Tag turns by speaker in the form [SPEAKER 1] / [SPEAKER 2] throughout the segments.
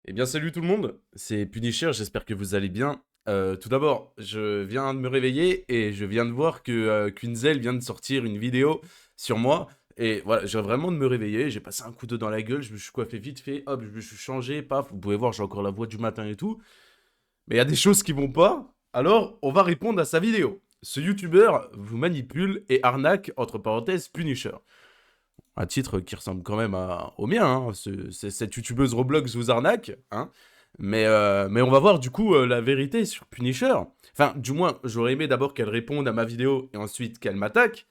[SPEAKER 1] Eh bien, salut tout le monde, c'est Punisher, j'espère que vous allez bien. Tout d'abord, je viens de me réveiller et je viens de voir que Quinzel vient de sortir une vidéo sur moi. Et voilà, j'ai vraiment de me réveiller, j'ai passé un coup d'eau dans la gueule, je me suis coiffé vite fait, hop, je me suis changé, paf, vous pouvez voir, j'ai encore la voix du matin et tout. Mais il y a des choses qui vont pas, alors on va répondre à sa vidéo. Ce youtubeur vous manipule et arnaque, entre parenthèses, Punisher. Un titre qui ressemble quand même au mien, hein. Cette youtubeuse Roblox vous arnaque, hein. Mais on va voir du coup la vérité sur Punisher. Enfin, du moins, j'aurais aimé d'abord qu'elle réponde à ma vidéo et ensuite qu'elle m'attaque.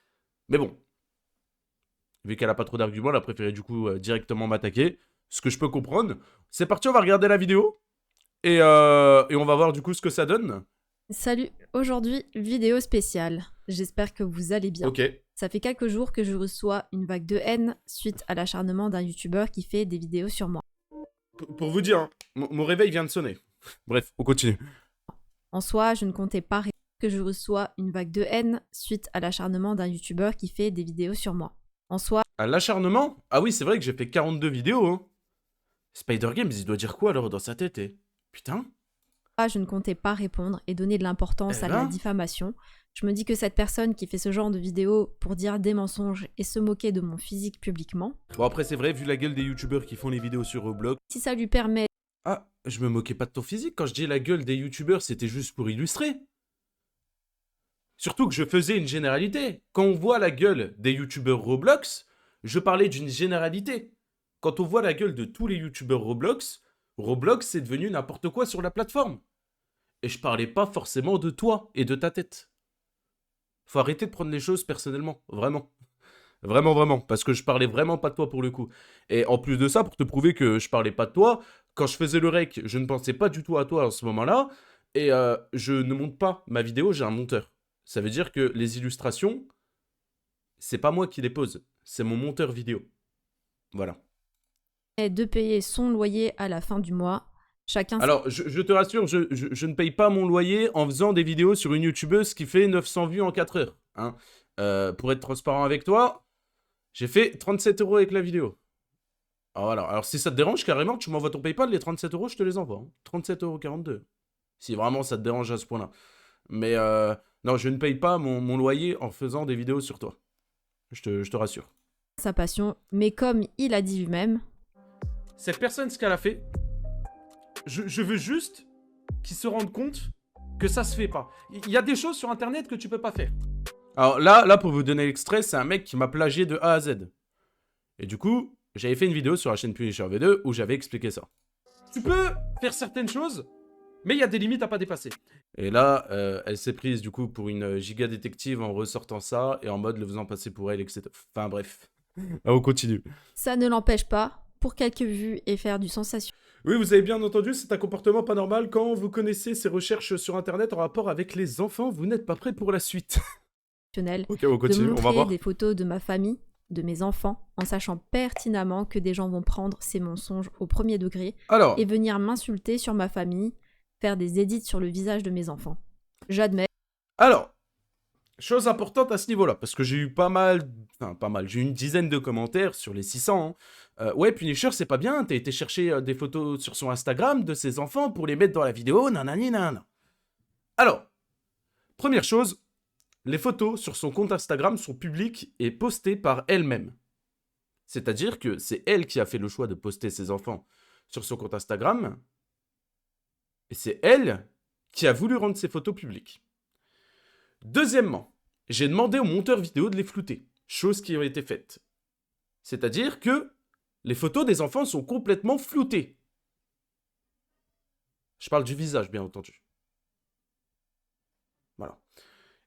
[SPEAKER 1] Mais bon, vu qu'elle a pas trop d'arguments, elle a préféré du coup directement m'attaquer. Ce que je peux comprendre. C'est parti, on va regarder la vidéo. Et on va voir du coup ce que ça donne.
[SPEAKER 2] Salut, aujourd'hui vidéo spéciale. J'espère que vous allez bien.
[SPEAKER 1] Ok.
[SPEAKER 2] Ça fait quelques jours que je reçois une vague de haine suite à l'acharnement d'un youtubeur qui fait des vidéos sur moi.
[SPEAKER 1] Pour vous dire, hein, mon réveil vient de sonner. Bref, on continue.
[SPEAKER 2] En soi, je ne comptais pas que je reçois une vague de haine suite à l'acharnement d'un youtubeur qui fait des vidéos sur moi. En soi,
[SPEAKER 1] À l'acharnement? Ah oui, c'est vrai que j'ai fait 42 vidéos, hein. Spider Games, il doit dire quoi alors dans sa tête, eh? Putain.
[SPEAKER 2] je ne comptais pas répondre et donner de l'importance
[SPEAKER 1] Eh
[SPEAKER 2] à la
[SPEAKER 1] ben.
[SPEAKER 2] diffamation. Je me dis que cette personne qui fait ce genre de vidéos pour dire des mensonges et se moquer de mon physique publiquement,
[SPEAKER 1] Bon après c'est vrai, vu la gueule des youtubeurs qui font les vidéos sur Roblox.
[SPEAKER 2] si ça lui permet
[SPEAKER 1] Ah, je me moquais pas de ton physique, quand je dis la gueule des youtubeurs, c'était juste pour illustrer. Surtout que je faisais une généralité. Quand on voit la gueule des youtubeurs Roblox, je parlais d'une généralité. Quand on voit la gueule de tous les youtubeurs Roblox, Roblox c'est devenu n'importe quoi sur la plateforme. Et je parlais pas forcément de toi et de ta tête. Faut arrêter de prendre les choses personnellement, vraiment. Vraiment, vraiment, parce que je parlais vraiment pas de toi pour le coup. Et en plus de ça, pour te prouver que je parlais pas de toi, quand je faisais le rec, je ne pensais pas du tout à toi en ce moment-là, et je ne monte pas ma vidéo, j'ai un monteur. Ça veut dire que les illustrations, c'est pas moi qui les pose, c'est mon monteur vidéo. Voilà.
[SPEAKER 2] de payer son loyer à la fin du mois, chacun
[SPEAKER 1] Alors, je te rassure, je ne paye pas mon loyer en faisant des vidéos sur une youtubeuse qui fait 900 vues en 4 heures. Hein. Pour être transparent avec toi, j'ai fait 37 € avec la vidéo. Alors voilà, alors si ça te dérange carrément, tu m'envoies ton PayPal, les 37 € je te les envoie. Hein. 37,42 €. Si vraiment ça te dérange à ce point-là. Mais non, je ne paye pas mon loyer en faisant des vidéos sur toi. Je te rassure.
[SPEAKER 2] sa passion, mais comme il a dit lui-même,
[SPEAKER 1] Cette personne, ce qu'elle a fait, je veux juste qu'il se rende compte que ça se fait pas. Il y a des choses sur Internet que tu peux pas faire. Alors là pour vous donner l'extrait, c'est un mec qui m'a plagié de A à Z. Et du coup, j'avais fait une vidéo sur la chaîne Punisher V2 où j'avais expliqué ça. Tu peux faire certaines choses, mais il y a des limites à pas dépasser. Et là, elle s'est prise du coup pour une giga détective en ressortant ça et en mode le faisant passer pour elle, etc. Enfin bref. Ah, on continue.
[SPEAKER 2] ça ne l'empêche pas, pour quelques vues et faire du sensationnel,
[SPEAKER 1] Oui, vous avez bien entendu, c'est un comportement pas normal. Quand vous connaissez ces recherches sur internet en rapport avec les enfants, vous n'êtes pas prêt pour la suite. Ok, on
[SPEAKER 2] de
[SPEAKER 1] continue, on va
[SPEAKER 2] montrer
[SPEAKER 1] voir.
[SPEAKER 2] des photos de ma famille, de mes enfants, en sachant pertinemment que des gens vont prendre ces mensonges au premier degré et
[SPEAKER 1] Alors,
[SPEAKER 2] venir m'insulter sur ma famille, faire des édits sur le visage de mes enfants. J'admets,
[SPEAKER 1] alors, chose importante à ce niveau-là, parce que j'ai eu pas mal, enfin pas mal, j'ai eu une dizaine de commentaires sur les 600. Hein. Ouais, Punisher, c'est pas bien, t'as été chercher des photos sur son Instagram de ses enfants pour les mettre dans la vidéo, nanani nanana. Alors, première chose, les photos sur son compte Instagram sont publiques et postées par elle-même. C'est-à-dire que c'est elle qui a fait le choix de poster ses enfants sur son compte Instagram, et c'est elle qui a voulu rendre ses photos publiques. Deuxièmement, j'ai demandé au monteur vidéo de les flouter, chose qui a été faite. C'est-à-dire que les photos des enfants sont complètement floutées. Je parle du visage, bien entendu. Voilà.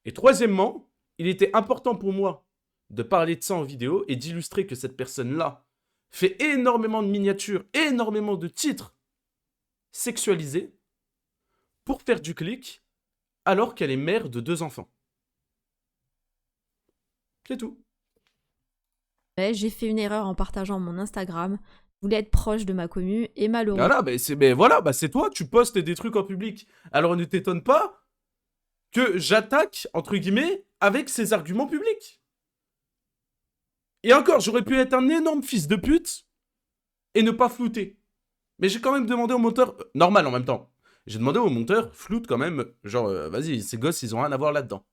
[SPEAKER 1] Et troisièmement, il était important pour moi de parler de ça en vidéo et d'illustrer que cette personne-là fait énormément de miniatures, énormément de titres sexualisés pour faire du clic alors qu'elle est mère de 2 enfants. C'est tout.
[SPEAKER 2] j'ai fait une erreur en partageant mon Instagram, je voulais être proche de ma commu et malheureusement,
[SPEAKER 1] Voilà, c'est toi, tu postes des trucs en public. Alors ne t'étonne pas que j'attaque, entre guillemets, avec ces arguments publics. Et encore, j'aurais pu être un énorme fils de pute et ne pas flouter. Mais j'ai quand même demandé au monteur, normal en même temps. J'ai demandé au monteur, floute quand même, genre, vas-y, ces gosses, ils ont rien à voir là-dedans.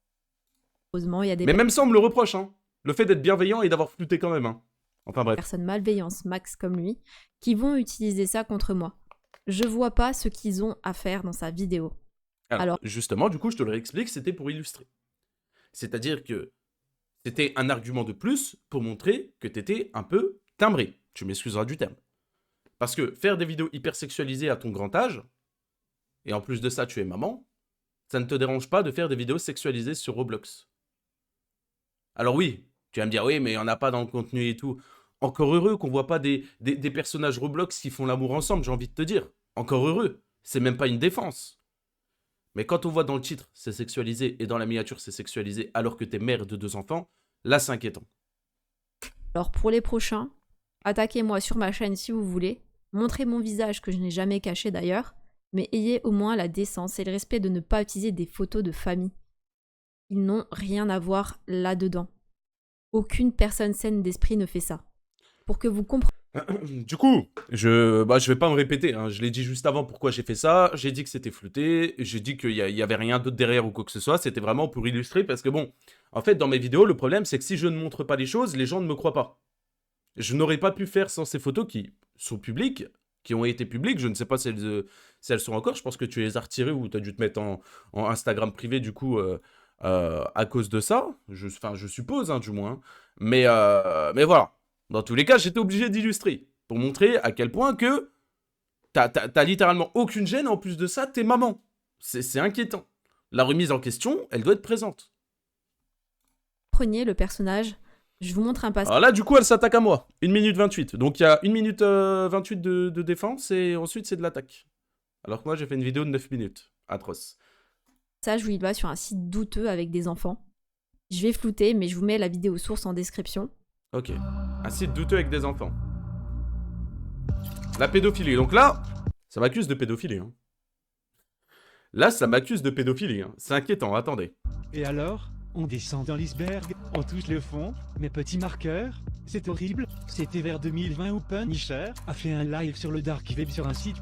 [SPEAKER 2] Heureusement, il y a des
[SPEAKER 1] Mais même ça, on me le reproche, hein. Le fait d'être bienveillant et d'avoir flouté quand même, hein. Enfin bref.
[SPEAKER 2] personnes malveillantes, max comme lui, qui vont utiliser ça contre moi. Je vois pas ce qu'ils ont à faire dans sa vidéo.
[SPEAKER 1] Alors,
[SPEAKER 2] Alors,
[SPEAKER 1] justement, du coup, je te le réexplique, c'était pour illustrer. C'est-à-dire que c'était un argument de plus pour montrer que t'étais un peu timbré. Tu m'excuseras du terme. Parce que faire des vidéos hyper sexualisées à ton grand âge, et en plus de ça, tu es maman, ça ne te dérange pas de faire des vidéos sexualisées sur Roblox. Alors oui, tu vas me dire, oui, mais il n'y en a pas dans le contenu et tout. Encore heureux qu'on voit pas des personnages Roblox qui font l'amour ensemble, j'ai envie de te dire. Encore heureux. C'est même pas une défense. Mais quand on voit dans le titre, c'est sexualisé, et dans la miniature, c'est sexualisé, alors que t'es mère de 2 enfants, là, c'est inquiétant.
[SPEAKER 2] alors pour les prochains, attaquez-moi sur ma chaîne si vous voulez, montrez mon visage que je n'ai jamais caché d'ailleurs, mais ayez au moins la décence et le respect de ne pas utiliser des photos de famille. Ils n'ont rien à voir là-dedans. Aucune personne saine d'esprit ne fait ça. Pour que vous compreniez,
[SPEAKER 1] Du coup, je vais pas me répéter, hein. Je l'ai dit juste avant pourquoi j'ai fait ça. J'ai dit que c'était flouté. J'ai dit qu'il y avait rien d'autre derrière ou quoi que ce soit. C'était vraiment pour illustrer parce que bon, en fait, dans mes vidéos, le problème c'est que si je ne montre pas les choses, les gens ne me croient pas. Je n'aurais pas pu faire sans ces photos qui sont publiques, qui ont été publiques. Je ne sais pas si elles sont encore. Je pense que tu les as retirées ou tu as dû te mettre en Instagram privé du coup à cause de ça. Enfin, je suppose, hein, du moins, hein. Mais voilà. Dans tous les cas, j'étais obligé d'illustrer pour montrer à quel point que t'as littéralement aucune gêne. En plus de ça, t'es maman. C'est inquiétant. La remise en question, elle doit être présente.
[SPEAKER 2] le personnage. Je vous montre un passage.
[SPEAKER 1] Alors là, du coup, elle s'attaque à moi. 1 minute 28. Donc il y a 1 minute 28 de défense et ensuite c'est de l'attaque. Alors que moi, j'ai fait une vidéo de 9 minutes. Atroce.
[SPEAKER 2] Où il va sur un site douteux avec des enfants. Je vais flouter, mais je vous mets la vidéo source en description.
[SPEAKER 1] Ok. Un site douteux avec des enfants. La pédophilie. Donc là, ça m'accuse de pédophilie, hein. Là, ça m'accuse de pédophilie, hein. C'est inquiétant, attendez.
[SPEAKER 3] Et alors, on descend dans l'iceberg, on touche le fond, mes petits marqueurs, c'est horrible, c'était vers 2020 où Punisher a fait un live sur le dark web sur un site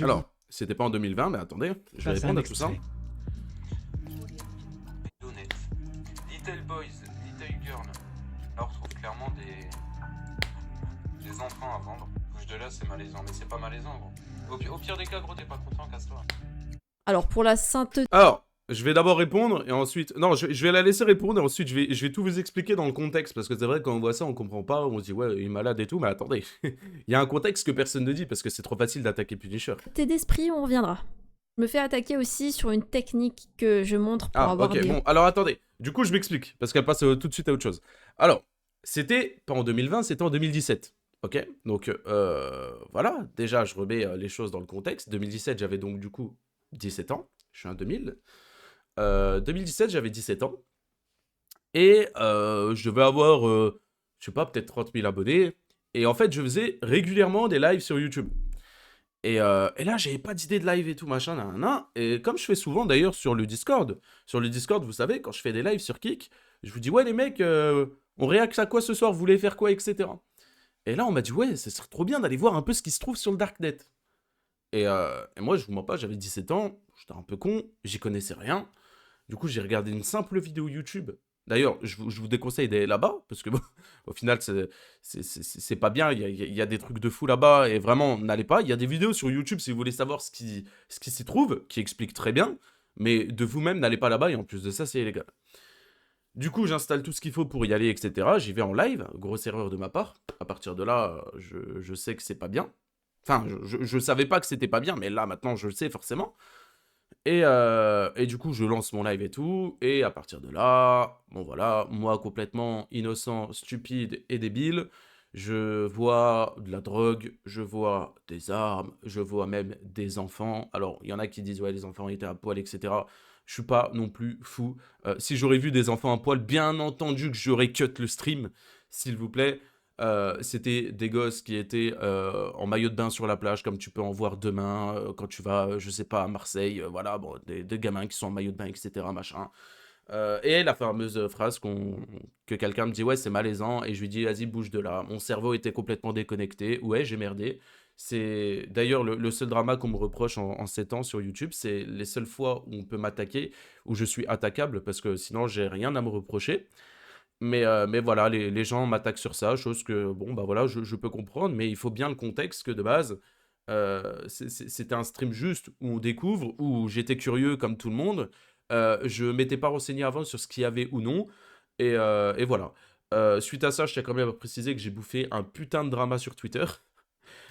[SPEAKER 1] Alors, c'était pas en 2020, mais attendez, je vais répondre à tout ça.
[SPEAKER 4] Honnête. Little Boys, Little Girl. Là, on retrouve clairement des enfants à vendre. Bouge de là, c'est malaisant, mais c'est pas malaisant, gros. Au pire des cas, gros, t'es pas content, casse-toi.
[SPEAKER 2] Alors, pour la sainteté
[SPEAKER 1] Alors, je vais d'abord répondre et ensuite... Non, je vais la laisser répondre et ensuite je vais tout vous expliquer dans le contexte. Parce que c'est vrai, quand on voit ça, on comprend pas, on se dit, ouais, il est malade et tout, mais attendez. Il y a un contexte que personne ne dit parce que c'est trop facile d'attaquer Punisher.
[SPEAKER 2] d'esprit, on reviendra. Je me fais attaquer aussi sur une technique que je montre pour
[SPEAKER 1] Ah,
[SPEAKER 2] avoir
[SPEAKER 1] ok,
[SPEAKER 2] des...
[SPEAKER 1] bon, alors attendez. Du coup, je m'explique, parce qu'elle passe tout de suite à autre chose. Alors, c'était pas en 2020, c'était en 2017. Ok? Donc, voilà. Déjà, je remets les choses dans le contexte. 2017, j'avais donc du coup 17 ans. Je suis un 2000. 2017, j'avais 17 ans. Et je devais avoir, je sais pas, peut-être 30 000 abonnés. Et en fait, je faisais régulièrement des lives sur YouTube. Et là, j'avais pas d'idée de live et tout, machin, nan. Et comme je fais souvent d'ailleurs sur le Discord, vous savez, quand je fais des lives sur Kik, je vous dis, ouais, les mecs, on réaxe à quoi ce soir, vous voulez faire quoi, etc. Et là, on m'a dit, ouais, ce serait trop bien d'aller voir un peu ce qui se trouve sur le Darknet. Et moi, je vous mens pas, j'avais 17 ans, j'étais un peu con, j'y connaissais rien. Du coup, j'ai regardé une simple vidéo YouTube. D'ailleurs, je vous déconseille d'aller là-bas, parce que bon, au final, c'est pas bien. Il y a des trucs de fou là-bas, et vraiment, n'allez pas. Il y a des vidéos sur YouTube si vous voulez savoir ce qui s'y trouve, qui expliquent très bien. Mais de vous-même, n'allez pas là-bas, et en plus de ça, c'est illégal. Du coup, j'installe tout ce qu'il faut pour y aller, etc. J'y vais en live, grosse erreur de ma part. À partir de là, je sais que c'est pas bien. Enfin, je savais pas que c'était pas bien, mais là, maintenant, je le sais forcément. Et du coup, je lance mon live et tout. Et à partir de là, bon voilà, moi complètement innocent, stupide et débile, je vois de la drogue, je vois des armes, je vois même des enfants. Alors, il y en a qui disent, ouais, les enfants étaient à poil, etc. Je suis pas non plus fou. Si j'aurais vu des enfants à poil, bien entendu que j'aurais cut le stream, s'il vous plaît. C'était des gosses qui étaient en maillot de bain sur la plage, comme tu peux en voir demain quand tu vas, je sais pas, à Marseille. Voilà, bon, des gamins qui sont en maillot de bain, etc. Machin. Et la fameuse phrase que quelqu'un me dit, ouais, c'est malaisant, et je lui dis, vas-y, bouge de là. Mon cerveau était complètement déconnecté. Ouais, j'ai merdé. C'est d'ailleurs le seul drama qu'on me reproche en 7 ans sur YouTube, c'est les seules fois où on peut m'attaquer, où je suis attaquable, parce que sinon j'ai rien à me reprocher. Mais voilà, les gens m'attaquent sur ça, chose que, bon, bah voilà, je peux comprendre, mais il faut bien le contexte que de base, c'était un stream juste où on découvre, où j'étais curieux comme tout le monde, je m'étais pas renseigné avant sur ce qu'il y avait ou non, et voilà. Suite à ça, je tiens quand même à préciser que j'ai bouffé un putain de drama sur Twitter.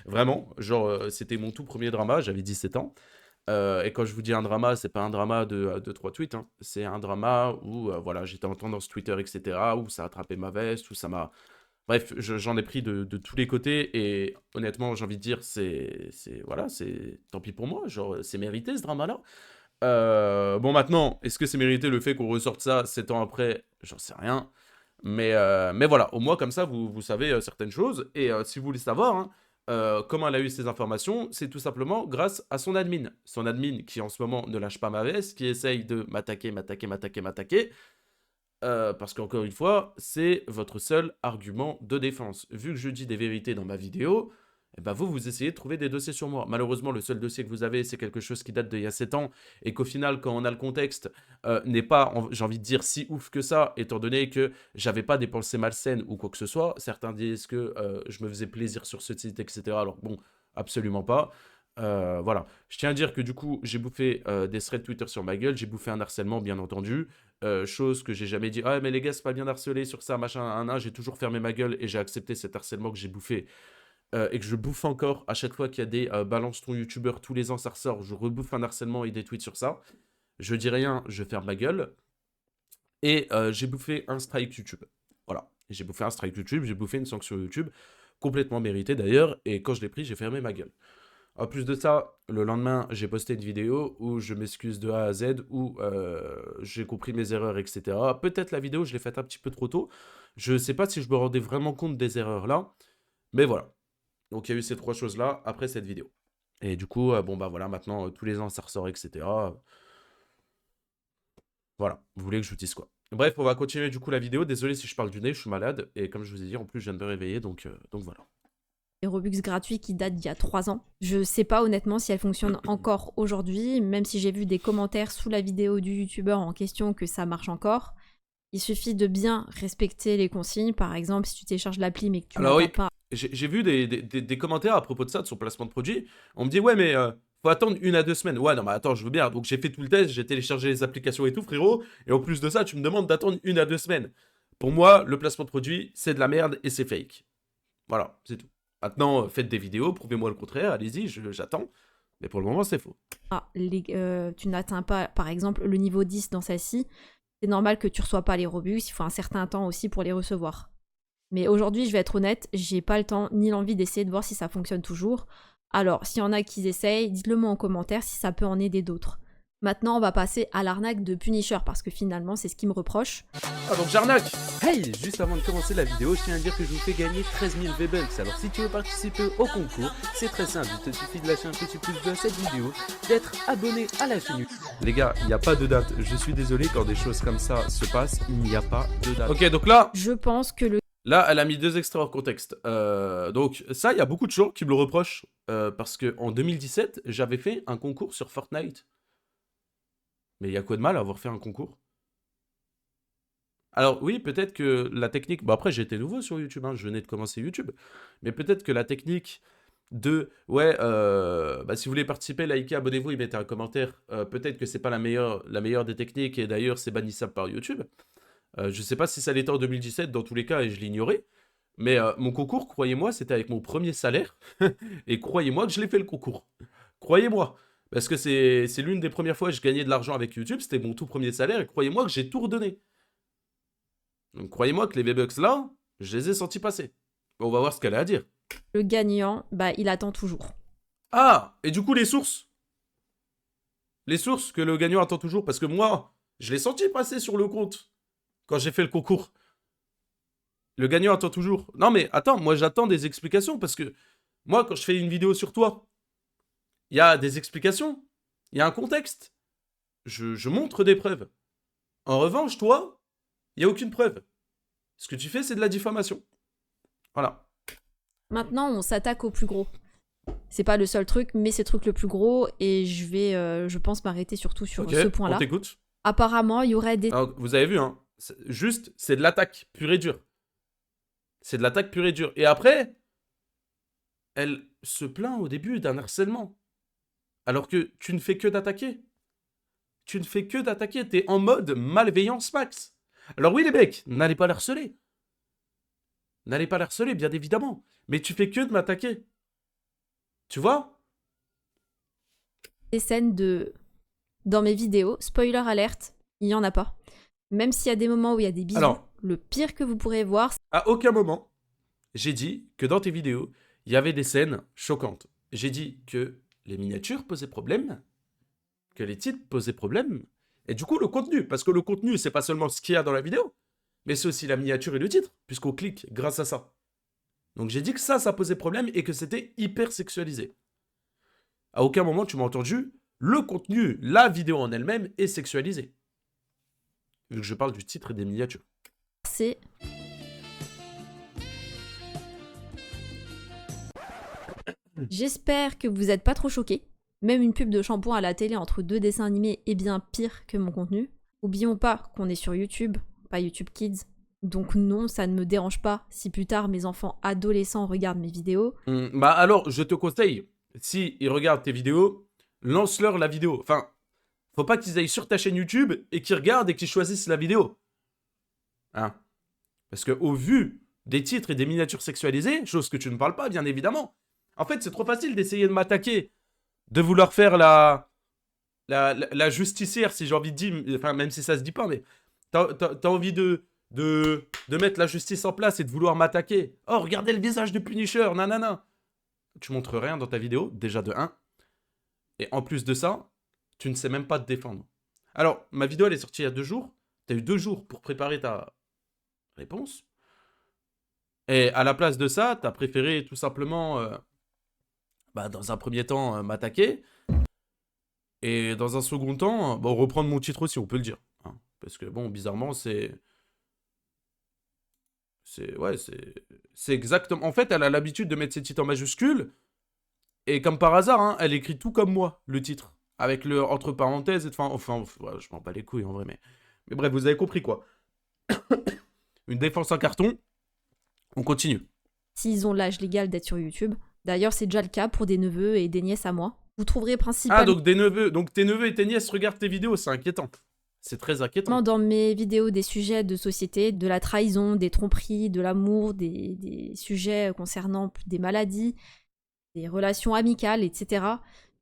[SPEAKER 1] Vraiment, genre, c'était mon tout premier drama, j'avais 17 ans. Et quand je vous dis un drama, c'est pas un drama de 3 tweets, hein. C'est un drama où, voilà, j'étais en tendance Twitter, etc., où ça a attrapé ma veste, où ça m'a... Bref, j'en ai pris de tous les côtés, et honnêtement, j'ai envie de dire, voilà, c'est... Tant pis pour moi, genre, c'est mérité ce drama-là. Bon, maintenant, est-ce que c'est mérité le fait qu'on ressorte ça 7 ans après? J'en sais rien. Mais voilà, au moins comme ça, vous savez certaines choses. Et si vous voulez savoir, hein, comment elle a eu ces informations, c'est tout simplement grâce à son admin. Son admin qui en ce moment ne lâche pas ma veste, qui essaye de m'attaquer. Parce qu'encore une fois, c'est votre seul argument de défense. Vu que je dis des vérités dans ma vidéo, eh ben vous essayez de trouver des dossiers sur moi. Malheureusement, le seul dossier que vous avez, c'est quelque chose qui date d'il y a 7 ans, et qu'au final, quand on a le contexte, n'est pas, j'ai envie de dire, si ouf que ça, étant donné que j'avais pas des pensées malsaines ou quoi que ce soit. Certains disent que je me faisais plaisir sur ce site, etc. Alors bon, absolument pas. Voilà. Je tiens à dire que du coup, j'ai bouffé des threads Twitter sur ma gueule, j'ai bouffé un harcèlement, bien entendu. Chose que j'ai jamais dit, ah mais les gars, c'est pas bien harcelé sur ça, machin, j'ai toujours fermé ma gueule et j'ai accepté cet harcèlement que j'ai bouffé. Et que je bouffe encore à chaque fois qu'il y a des balance ton youtubeur, tous les ans ça ressort, je rebouffe un harcèlement et des tweets sur ça. Je dis rien, je ferme ma gueule. Et j'ai bouffé un strike YouTube. Voilà. J'ai bouffé un strike YouTube, j'ai bouffé une sanction YouTube, complètement méritée d'ailleurs, et quand je l'ai pris, j'ai fermé ma gueule. En plus de ça, le lendemain, j'ai posté une vidéo où je m'excuse de A à Z, où j'ai compris mes erreurs, etc. Peut-être la vidéo, je l'ai faite un petit peu trop tôt. Je sais pas si je me rendais vraiment compte des erreurs là, mais voilà. Donc il y a eu ces 3 choses-là après cette vidéo. Et du coup, bon bah voilà, maintenant, tous les ans, ça ressort, etc. Voilà, vous voulez que je vous dise quoi. Bref, on va continuer du coup la vidéo. Désolé si je parle du nez, je suis malade. Et comme je vous ai dit, en plus, je viens de me réveiller, donc voilà.
[SPEAKER 2] Les Robux gratuits qui datent d'il y a 3 ans. Je sais pas honnêtement si elles fonctionnent encore aujourd'hui, même si j'ai vu des commentaires sous la vidéo du youtubeur en question que ça marche encore. Il suffit de bien respecter les consignes. Par exemple, si tu télécharges l'appli mais que tu
[SPEAKER 1] Alors oui,
[SPEAKER 2] n'attends pas.
[SPEAKER 1] j'ai vu des commentaires à propos de ça, de son placement de produit. On me dit, ouais, mais faut attendre 1 à 2 semaines. Ouais, non, mais attends, je veux bien. Donc j'ai fait tout le test, j'ai téléchargé les applications et tout, frérot. Et en plus de ça, tu me demandes d'attendre 1 à 2 semaines. Pour moi, le placement de produit, c'est de la merde et c'est fake. Voilà, c'est tout. Maintenant, faites des vidéos, prouvez-moi le contraire, allez-y, j'attends. Mais pour le moment, c'est faux.
[SPEAKER 2] Tu n'atteins pas, par exemple, le niveau 10 dans celle-ci. C'est normal que tu reçois pas les Robux. Il faut un certain temps aussi pour les recevoir. Mais aujourd'hui, je vais être honnête, j'ai pas le temps ni l'envie d'essayer de voir si ça fonctionne toujours. Alors, s'il y en a qui essayent, dites-le moi en commentaire si ça peut en aider d'autres. Maintenant, on va passer à l'arnaque de Punisher, parce que finalement, c'est ce qui me reproche.
[SPEAKER 1] Ah, donc j'arnaque. Hey, juste avant de commencer la vidéo, je tiens à dire que je vous fais gagner 13 000 V-Bucks. Alors si tu veux participer au concours, c'est très simple, il te suffit de lâcher un petit pouce bleu à cette vidéo, d'être abonné à la chaîne YouTube. Les gars, il n'y a pas de date, je suis désolé quand des choses comme ça se passent, il n'y a pas de date. Ok, donc là...
[SPEAKER 2] Je pense que le...
[SPEAKER 1] Là, elle a mis 2 extraits hors contexte. Donc ça, il y a beaucoup de gens qui me le reprochent, parce qu'en 2017, j'avais fait un concours sur Fortnite. Mais il y a quoi de mal à avoir fait un concours? Alors oui, peut-être que la technique... Bon après, j'étais nouveau sur YouTube, hein, je venais de commencer YouTube. Mais peut-être que la technique de... Ouais, bah, si vous voulez participer, likez, abonnez-vous et mettez un commentaire. Peut-être que c'est pas la meilleure des techniques, et d'ailleurs, c'est bannissable par YouTube. Je sais pas si ça l'était en 2017, dans tous les cas, et je l'ignorais. Mais mon concours, croyez-moi, c'était avec mon premier salaire. Et croyez-moi que je l'ai fait le concours. Croyez-moi. Parce que c'est l'une des premières fois que je gagnais de l'argent avec YouTube. C'était mon tout premier salaire. Et croyez-moi que j'ai tout redonné. Donc croyez-moi que les V-Bucks là, je les ai sentis passer. On va voir ce qu'elle a à dire.
[SPEAKER 2] Le gagnant, bah il attend toujours.
[SPEAKER 1] Ah, et du coup les sources. Les sources que le gagnant attend toujours. Parce que moi, je l'ai senti passer sur le compte. Quand j'ai fait le concours. Le gagnant attend toujours. Non mais attends, moi j'attends des explications. Parce que moi, quand je fais une vidéo sur toi, il y a des explications. Il y a un contexte. Je montre des preuves. En revanche, toi, il n'y a aucune preuve. Ce que tu fais, c'est de la diffamation. Voilà.
[SPEAKER 2] Maintenant, on s'attaque au plus gros. C'est pas le seul truc, mais c'est le truc le plus gros et je vais, je pense, m'arrêter surtout sur
[SPEAKER 1] Ok,
[SPEAKER 2] ce
[SPEAKER 1] on
[SPEAKER 2] point-là.
[SPEAKER 1] t'écoute.
[SPEAKER 2] Apparemment, il y aurait des
[SPEAKER 1] Alors, vous avez vu, hein, c'est de l'attaque pure et dure. C'est de l'attaque pure et dure. Et après, elle se plaint au début d'un harcèlement. Alors que tu ne fais que d'attaquer. Tu ne fais que d'attaquer. T'es en mode malveillance max. Alors oui, les mecs, n'allez pas les harceler. N'allez pas les harceler, bien évidemment. Mais tu fais que de m'attaquer. Tu vois?
[SPEAKER 2] scènes dans mes vidéos. Spoiler alerte, il y en a pas. Même s'il y a des moments où il y a des bisous,
[SPEAKER 1] Alors,
[SPEAKER 2] le pire que vous pourrez voir,
[SPEAKER 1] à aucun moment, j'ai dit que dans tes vidéos, il y avait des scènes choquantes. J'ai dit que les miniatures posaient problème, que les titres posaient problème, et du coup le contenu, parce que le contenu, c'est pas seulement ce qu'il y a dans la vidéo, mais c'est aussi la miniature et le titre, puisqu'on clique grâce à ça. Donc j'ai dit que ça posait problème et que c'était hyper sexualisé. À aucun moment tu m'as entendu, le contenu, la vidéo en elle-même est sexualisée. Vu que je parle du titre et des miniatures.
[SPEAKER 2] c'est J'espère que vous n'êtes pas trop choqués. Même une pub de shampoing à la télé entre deux dessins animés est bien pire que mon contenu. Oublions pas qu'on est sur YouTube, pas YouTube Kids. Donc non, ça ne me dérange pas si plus tard mes enfants adolescents regardent mes vidéos.
[SPEAKER 1] Bah alors, je te conseille, si ils regardent tes vidéos, lance-leur la vidéo. Enfin, faut pas qu'ils aillent sur ta chaîne YouTube et qu'ils regardent et qu'ils choisissent la vidéo. Hein? Parce que au vu des titres et des miniatures sexualisées, chose que tu ne parles pas, bien évidemment, en fait, c'est trop facile d'essayer de m'attaquer, de vouloir faire la justicière, si j'ai envie de dire, enfin, même si ça se dit pas, mais t'as envie de mettre la justice en place et de vouloir m'attaquer. Oh, regardez le visage de Punisher, nanana. Tu montres rien dans ta vidéo, déjà de 1. Et en plus de ça, tu ne sais même pas te défendre. Alors, ma vidéo, elle est sortie il y a 2 jours. T'as eu 2 jours pour préparer ta réponse. Et à la place de ça, t'as préféré tout simplement, dans un premier temps, m'attaquer. Et dans un second temps, reprendre mon titre aussi, on peut le dire. Hein. Parce que bon, bizarrement, c'est exactement... En fait, elle a l'habitude de mettre ses titres en majuscules. Et comme par hasard, hein, elle écrit tout comme moi, le titre. Avec le entre parenthèses, enfin ouais, je m'en bats les couilles en vrai, mais bref, vous avez compris quoi. Une défense en carton, on continue.
[SPEAKER 2] S'ils ont l'âge légal d'être sur YouTube. D'ailleurs, c'est déjà le cas pour des neveux et des nièces à moi. Vous trouverez principalement
[SPEAKER 1] Ah, donc tes neveux et tes nièces regardent tes vidéos, c'est inquiétant. C'est très inquiétant.
[SPEAKER 2] dans mes vidéos des sujets de société, de la trahison, des tromperies, de l'amour, des sujets concernant des maladies, des relations amicales, etc.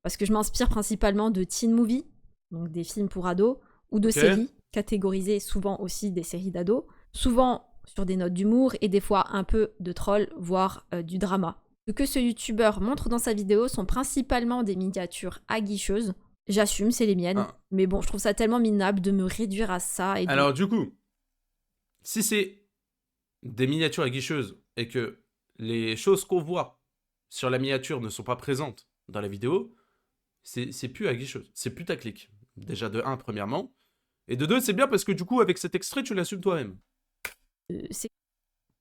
[SPEAKER 2] Parce que je m'inspire principalement de teen movies, donc des films pour ados, ou de séries, catégorisées souvent aussi des séries d'ados, souvent sur des notes d'humour et des fois un peu de troll, voire du drama. Ce que ce youtubeur montre dans sa vidéo sont principalement des miniatures aguicheuses. J'assume, c'est les miennes, mais bon, je trouve ça tellement minable de me réduire à ça. Et
[SPEAKER 1] Alors du coup, si c'est des miniatures aguicheuses et que les choses qu'on voit sur la miniature ne sont pas présentes dans la vidéo, c'est plus aguicheuse, c'est putaclic. Déjà de 1, premièrement. Et de 2, c'est bien parce que du coup, avec cet extrait, tu l'assumes toi-même.
[SPEAKER 2] c'est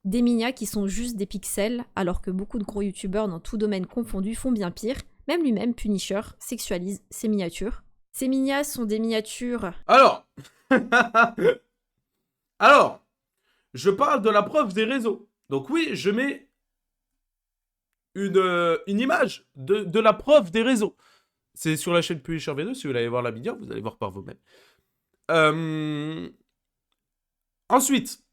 [SPEAKER 2] des minas qui sont juste des pixels, alors que beaucoup de gros youtubeurs dans tout domaine confondu font bien pire. Même lui-même, Punisher, sexualise ses miniatures. Ces minas sont des miniatures...
[SPEAKER 1] Alors je parle de la preuve des réseaux. Donc oui, je mets une image de la preuve des réseaux. C'est sur la chaîne Punisher V2, si vous voulez aller voir la vidéo, vous allez voir par vous-même. Ensuite,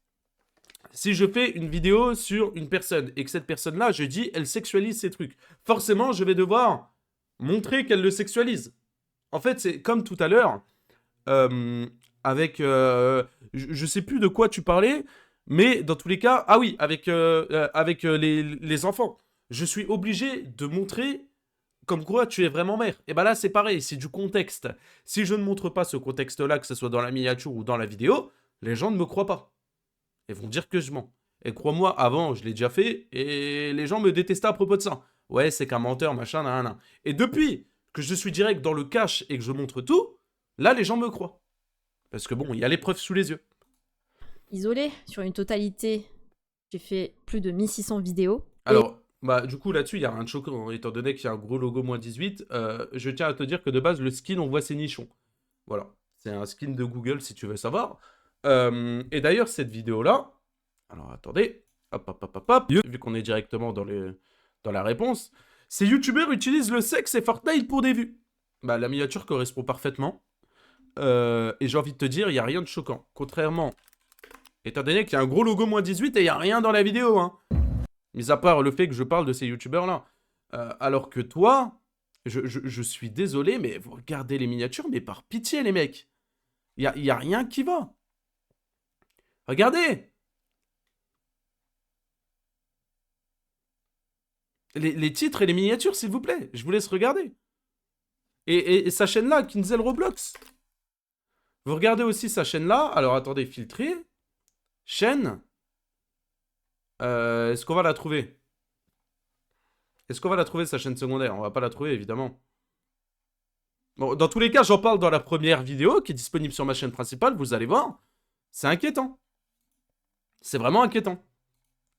[SPEAKER 1] si je fais une vidéo sur une personne et que cette personne-là, je dis, elle sexualise ses trucs, forcément, je vais devoir montrer qu'elle le sexualise. En fait, c'est comme tout à l'heure, avec... je sais plus de quoi tu parlais, mais dans tous les cas... Ah oui, avec les enfants. Je suis obligé de montrer comme quoi tu es vraiment mère. Et bah là, c'est pareil, c'est du contexte. Si je ne montre pas ce contexte-là, que ce soit dans la miniature ou dans la vidéo, les gens ne me croient pas. Ils vont dire que je mens. Et crois-moi, avant, je l'ai déjà fait, et les gens me détestaient à propos de ça. Ouais, c'est qu'un menteur, machin, nan. Et depuis que je suis direct dans le cash et que je montre tout, là, les gens me croient. Parce que bon, il y a les preuves sous les yeux.
[SPEAKER 2] Isolé sur une totalité, j'ai fait plus de 1600 vidéos.
[SPEAKER 1] Alors, Bah, du coup, là-dessus, il y a rien de choquant, hein, étant donné qu'il y a un gros logo moins 18. Je tiens à te dire que de base, le skin, on voit ses nichons. Voilà. C'est un skin de Google, si tu veux savoir. Et d'ailleurs, cette vidéo-là... Alors, attendez. Hop, hop, hop, hop, hop. Vu qu'on est directement dans la réponse. Ces youtubeurs utilisent le sexe et Fortnite pour des vues. Bah, la miniature correspond parfaitement. Et j'ai envie de te dire, il n'y a rien de choquant. Contrairement... Étant donné qu'il y a un gros logo moins 18 et il n'y a rien dans la vidéo, hein. Mis à part le fait que je parle de ces youtubeurs-là. Alors que toi, je suis désolé, mais vous regardez les miniatures, mais par pitié, les mecs. Il y a rien qui va. Regardez. Les titres et les miniatures, s'il vous plaît. Je vous laisse regarder. Et sa chaîne-là, Kinzel Roblox. Vous regardez aussi sa chaîne-là. Alors, attendez, filtrer. Chaîne. Est-ce qu'on va la trouver? Est-ce qu'on va la trouver, sa chaîne secondaire? On va pas la trouver, évidemment. Bon, dans tous les cas, j'en parle dans la première vidéo qui est disponible sur ma chaîne principale. Vous allez voir. C'est inquiétant. C'est vraiment inquiétant.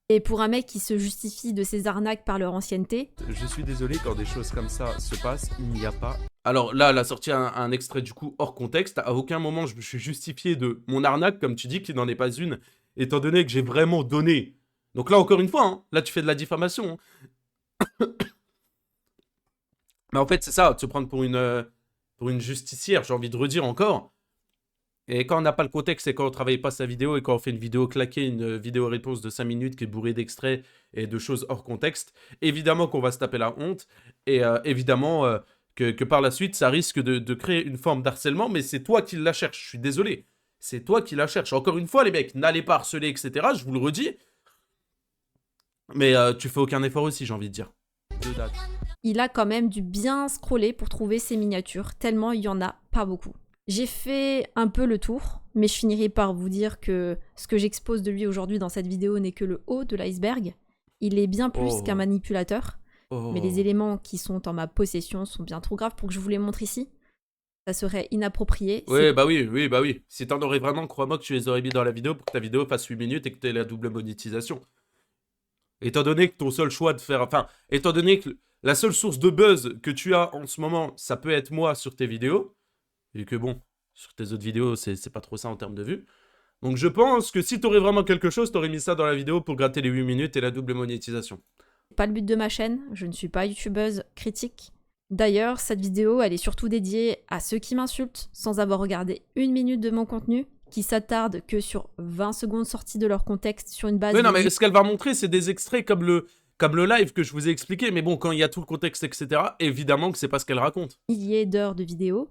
[SPEAKER 2] Et pour un mec qui se justifie de ses arnaques par leur ancienneté...
[SPEAKER 1] Je suis désolé, quand des choses comme ça se passent, il n'y a pas... Alors là, elle a sorti un extrait du coup hors contexte. À aucun moment, je me suis justifié de mon arnaque, comme tu dis, qui n'en est pas une, étant donné que j'ai vraiment donné. Donc là, encore une fois, hein, là, tu fais de la diffamation. Hein. Mais en fait, c'est ça, de se prendre pour une justicière, j'ai envie de redire encore. Et quand on n'a pas le contexte et quand on travaille pas sa vidéo et quand on fait une vidéo claquée, une vidéo réponse de 5 minutes qui est bourrée d'extraits et de choses hors contexte, évidemment qu'on va se taper la honte et évidemment que par la suite ça risque de créer une forme d'harcèlement, mais c'est toi qui la cherches, je suis désolé. C'est toi qui la cherches. Encore une fois les mecs, n'allez pas harceler, etc. Je vous le redis. Mais tu fais aucun effort aussi, j'ai envie de dire. De date.
[SPEAKER 2] Il a quand même dû bien scroller pour trouver ses miniatures, tellement il y en a pas beaucoup. J'ai fait un peu le tour, mais je finirai par vous dire que ce que j'expose de lui aujourd'hui dans cette vidéo n'est que le haut de l'iceberg. Il est bien plus qu'un manipulateur, mais les éléments qui sont en ma possession sont bien trop graves pour que je vous les montre ici. Ça serait inapproprié.
[SPEAKER 1] Oui, bah oui. Si t'en aurais vraiment, crois-moi que tu les aurais mis dans la vidéo pour que ta vidéo fasse 8 minutes et que t'aies la double monétisation. Étant donné que ton seul choix de faire... Enfin, étant donné que la seule source de buzz que tu as en ce moment, ça peut être moi sur tes vidéos, et que bon, sur tes autres vidéos, c'est pas trop ça en termes de vues. Donc je pense que si t'aurais vraiment quelque chose, t'aurais mis ça dans la vidéo pour gratter les 8 minutes et la double monétisation.
[SPEAKER 2] Pas le but de ma chaîne, je ne suis pas youtubeuse critique. D'ailleurs, cette vidéo, elle est surtout dédiée à ceux qui m'insultent sans avoir regardé 1 minute de mon contenu, qui s'attardent que sur 20 secondes sorties de leur contexte sur une base...
[SPEAKER 1] Oui, non, mais ce qu'elle va montrer, c'est des extraits comme le live que je vous ai expliqué. Mais bon, quand il y a tout le contexte, etc., évidemment que c'est pas ce qu'elle raconte.
[SPEAKER 2] Milliers d'heures de vidéos,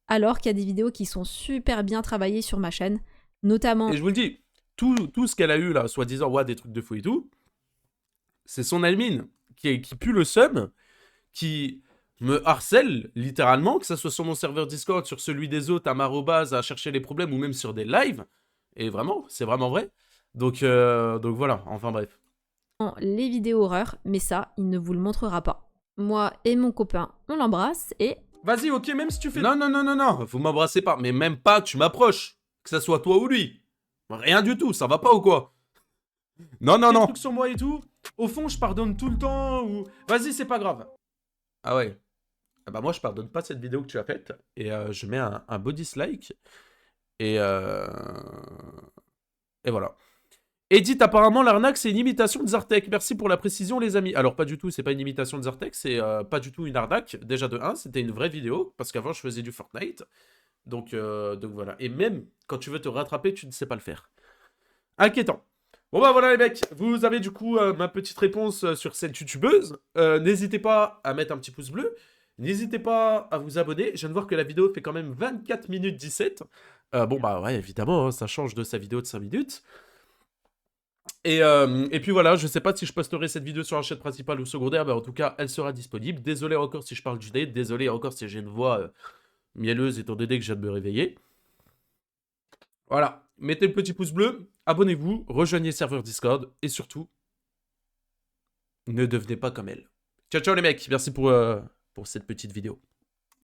[SPEAKER 2] alors qu'il y a des vidéos qui sont super bien travaillées sur ma chaîne, notamment...
[SPEAKER 1] Et je vous le dis, tout ce qu'elle a eu là, soi-disant, ouais, des trucs de fou et tout, c'est son admin qui pue le seum, qui me harcèle littéralement, que ça soit sur mon serveur Discord, sur celui des autres, à m'arrobase, à chercher les problèmes, ou même sur des lives. Et vraiment, c'est vraiment vrai. Donc voilà, enfin bref.
[SPEAKER 2] Les vidéos horreurs, mais ça, il ne vous le montrera pas. Moi et mon copain, on l'embrasse et...
[SPEAKER 1] Vas-y, ok, même si tu fais... Non, vous m'embrassez pas, mais même pas, tu m'approches. Que ça soit toi ou lui. Rien du tout, ça va pas ou quoi? Non. Des trucs sur moi et tout. Au fond, je pardonne tout le temps ou... Vas-y, c'est pas grave. Ah ouais. Ah bah moi, je pardonne pas cette vidéo que tu as faite. Et je mets un beau dislike. Et voilà. Edith, apparemment, l'arnaque, c'est une imitation de Zartek. Merci pour la précision, les amis. Alors, pas du tout, c'est pas une imitation de Zartek, c'est pas du tout une arnaque. Déjà, de 1, c'était une vraie vidéo, parce qu'avant, je faisais du Fortnite. Donc voilà. Et même, quand tu veux te rattraper, tu ne sais pas le faire. Inquiétant. Bon bah voilà les mecs, vous avez du coup ma petite réponse sur cette youtubeuse. N'hésitez pas à mettre un petit pouce bleu. N'hésitez pas à vous abonner. Je viens de voir que la vidéo fait quand même 24 minutes 17. Bon bah ouais, évidemment, hein, ça change de sa vidéo de 5 minutes. Et puis voilà, je sais pas si je posterai cette vidéo sur la chaîne principale ou secondaire, mais en tout cas, elle sera disponible. Désolé encore si je parle du nez, désolé encore si j'ai une voix mielleuse étant donné que je viens de me réveiller. Voilà, mettez le petit pouce bleu, abonnez-vous, rejoignez le serveur Discord, et surtout, ne devenez pas comme elle. Ciao ciao les mecs, merci pour cette petite vidéo.